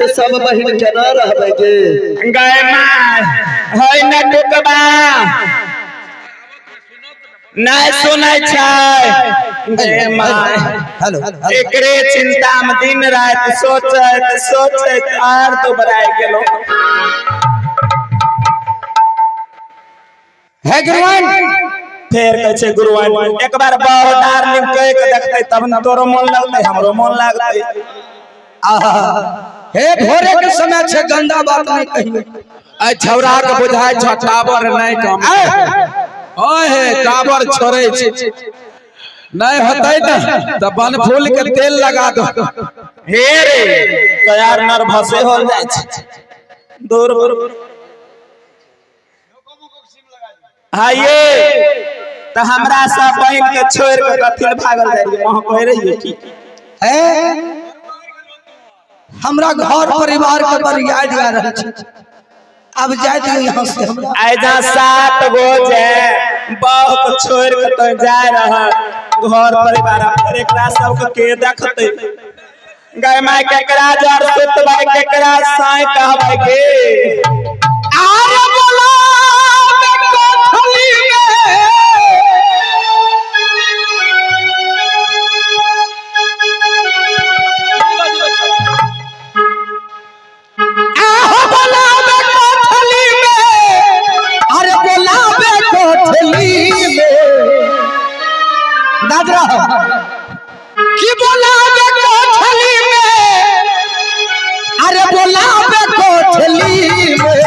तो सब बहिन के न रहबे गे गए माय है न टुकबा नहीं सुनै छै गे माय हेलो एकरे चिंता में दिन रात सोचत आर दुबराय गेलो है गुरुआइन फेर कहे छै गुरुआइन एक बार बाबा डार्लिंग कह के देखते तब न तोरो मन लगते हमरो मन लागते हे भोरे के समय छे गंदा बात नहीं कहियो आ छौरा के बुझाय छ टावर नहीं कम ओए हे टावर छोड़े छ नहीं होतै त बनफूल के तेल लगा दो हे रे तो यार नर्वस हो जाय छै दूर हां ये तो हमरा सब बहन के छोड़ के कथिल भागल जाय वहां कह रही की है हमरा घर परिवार के बड़ याद आ रहल छै अब जाय दियो यहां से हमरा आइजा 7 गो जे बहुत छोड़ के तो जाय रहा घर परिवार फिर एकरा सब के देखते गाय माय केकरा जर सुतबै केकरा साय कहबै के आरे बोला कोठली में आहो बोला कोठली में अरे बोलावे कोठली में दादरा की बोलावे कोठली में अरे बोलावे कोठली में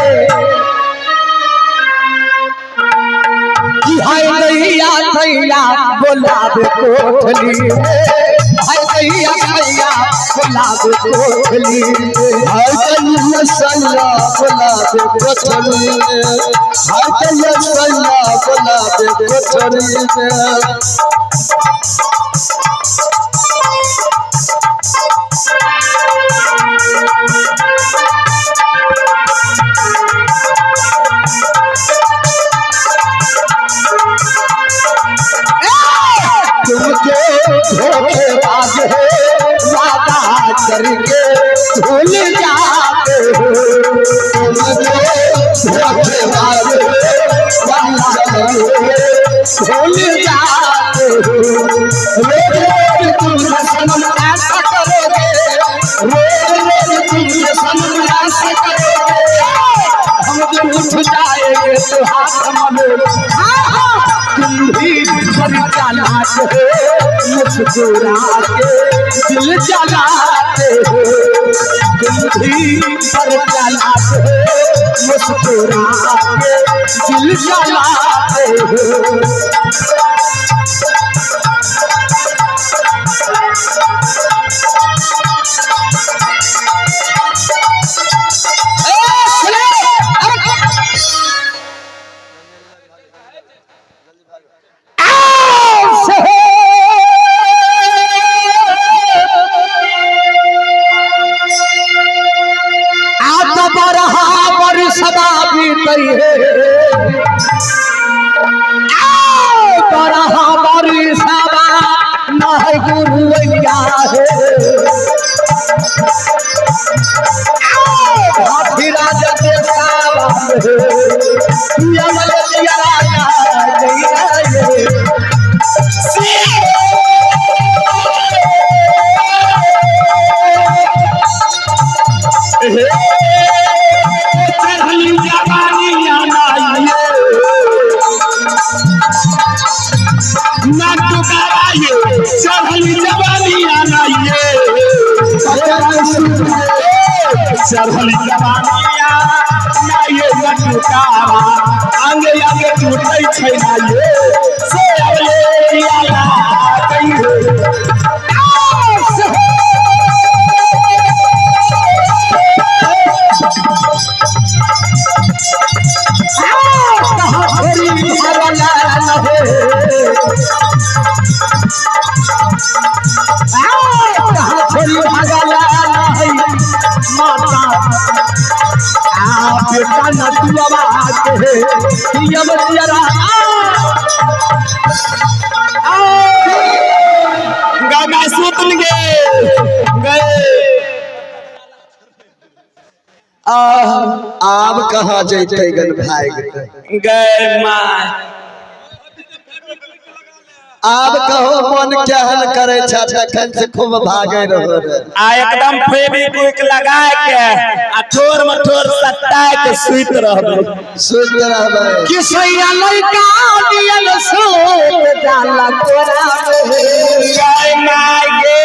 कि हाय नैया थैया बोलावे कोठली में हाय नैया थैया बोलावे कोठली में हाय नैया सैया बोलावे कोठली में हाय नैया सैया बोलावे कोठली में तुमको धोखेबाज हो वादा करके भूल जाते हो तुमको धोखेबाज हो वादा करके भूल जाते हो रोज तुम सनम ऐसा करोगे रोज तुम सनम ऐसा करोगे हम जब उठ जाएंगे तो हाथ मलोगे तुम भी बड़ी चालाक हो मुस्कुरा के दिल जलाते हो तुम भी बड़ी चालाक हो मुस्कुरा के दिल जलाते हो सदा बीतई है बड़ा बड़ी सदा नहीं गुरुआ है हाथी राजा के सावन चढ़ली जवानिया ना ये लटकावा आगे आगे टूटै छै ना ये से अबले याला कहियो बेटा नटुआ आके यम जरा गाना सुन गए आब कहाँ जैते गन भाग गए माय आब कहो मन केहन करे छ तखन से खूब भागे रहो रे आ एकदम फेविक्विक लगा के आ ठोर में ठोर सट्टा के सुत रहबे कि सैया लइका दियल सोत जाला तोरा जय माय गे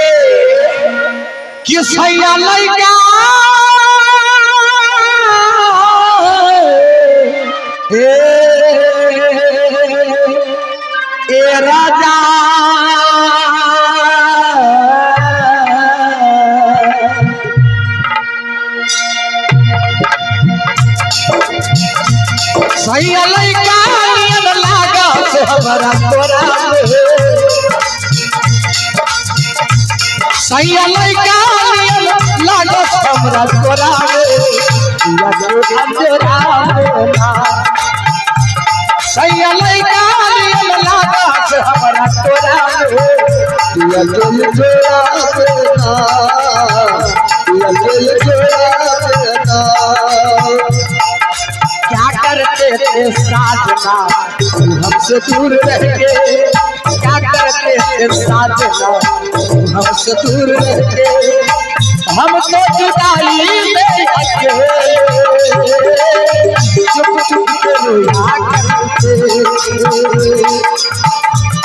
कि सैया लइका ए राजा सैया लइका लागत हमरा तोरा सैया लइका लागत हमरा तोरा सैया लइका लागत हमरा तोरा क्या करते थे साजना हमसे दूर रह के क्या करते थे साजना हमसे दूर रह के हम तो जुदाई में चुप चुप के रोया करते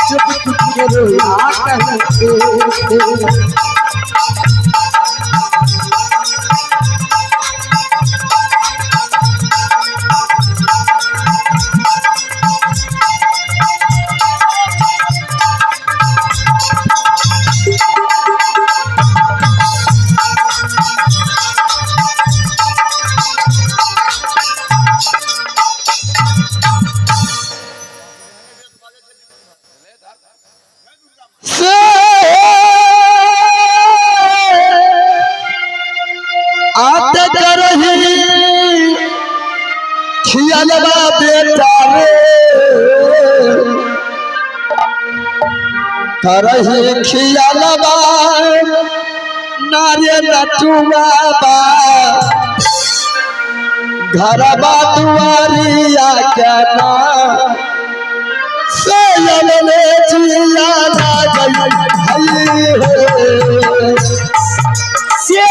चुप चुप के रोया करते आते करही खियालवा बेटा रे करही खियालवा नारे नटुआ बा घरबा दुआरिया के ना सोयल ले जिया ना गई से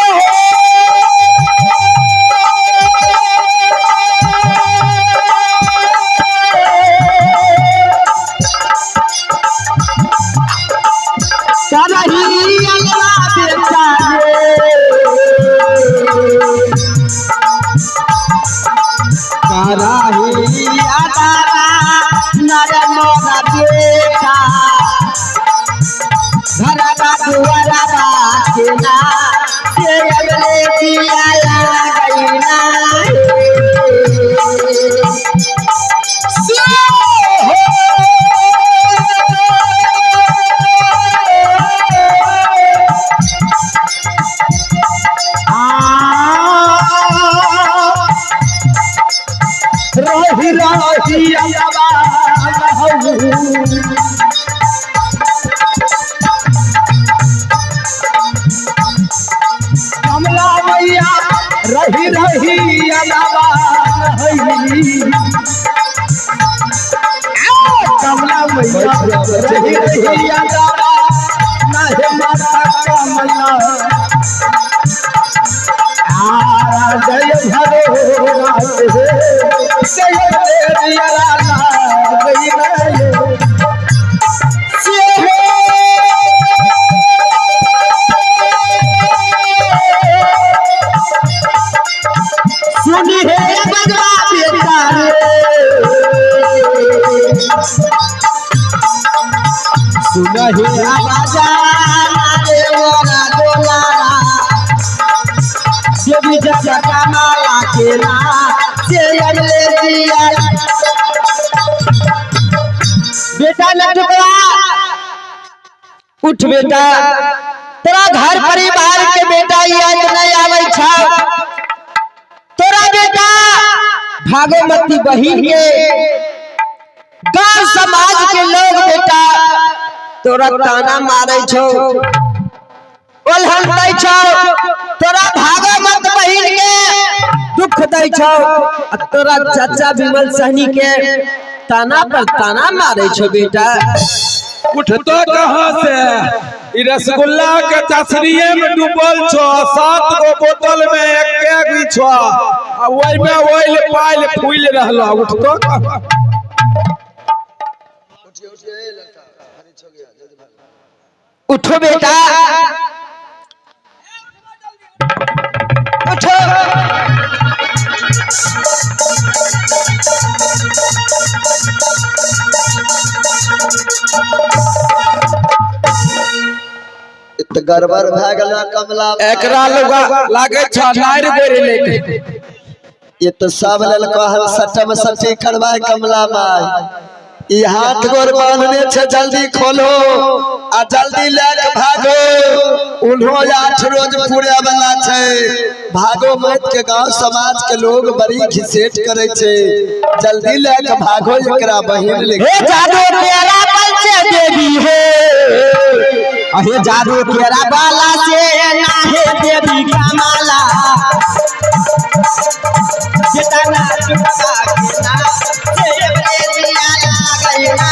कमला मैया रही रही अलावा कमला मैया रही रही अलावा नाहे माता कमला जय भरो जय तेरी लाला गई सुनी है बजवा बेटा सुना है आवाजा देवरा दोलारा देवी जगह कमाला केला से अगले दिया बेटा लटका उठ बेटा तेरा घर परिवार के बेटा याद नहीं आवे छा तोरा बेटा भागवती बहिन के गांव समाज के लोग बेटा तोरा ताना मारे छो ओलहन दै छो तोरा भागवत बहिन के सुतै छौ तोरा चाचा विमल सहनी के ताना पर ताना मारे छो बेटा। उठतो कहाँ से? ई रसगुल्ला के चसरिये में डूबल छो, 7 गो बोतल में एक भी छो, आ ओइ में ओइल पाइल फूल रहला। उठतो कहाँ? उठो बेटा उठो। गड़बड़ भए गेल कमला। एकरा लागे छ नारि बेरे लेके। ये तो सब लेल कहल सटम सटी करवाए कमला माई। ई हाथ गोर बांधने छे, जल्दी खोलो आ जल्दी लेके भागो। उन्हों 8 रोज पूरे वाला छे। भागो मत के गांव समाज के लोग बड़ी घिसेट करे छे। जल्दी लेके भागो एकरा बहिन ले। हे जादू तेरा बल से देवी है, अहे जादू तेरा बाला से ना है देवी कमाला। जितना चुका के ना से दिया लागल ना।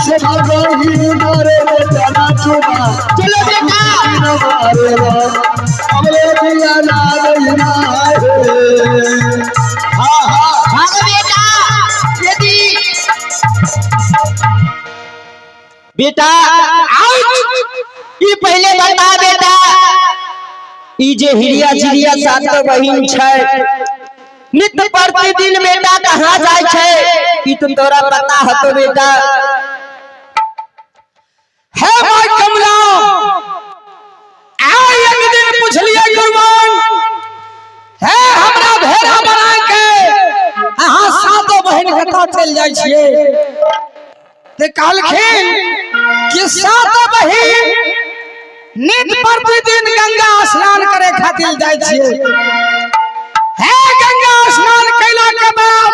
से भागो ही मारे बेटा ना चुमा। चलो बेटा मारे हमरे दिया ना गई ना। हां हां भाग बेटा। यदि बेटा ई पहले बता बेटा, ई जे हिरिया चिड़िया सातो बहिन छै, नित्य प्रतिदिन बेटा कहाँ जाय छै ई तो तोरा पता हतो बेटा। हे भाई कमला, आ एक दिन पूछलिए गुरबान, हे हमरा भेड़ा बना के अहाँ सातो बहिन कतौ चल जाय छिए। ते कहलखिन कि सातो बहिन नित्य प्रतिदिन गंगा स्नान करे खातिर जाय छिए। हे गंगा स्नान कैला के बाद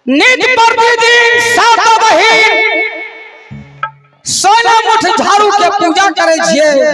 नित्य प्रतिदिन सातो बहिन सोना मुठ झाड़ू के पूजा करे छिए।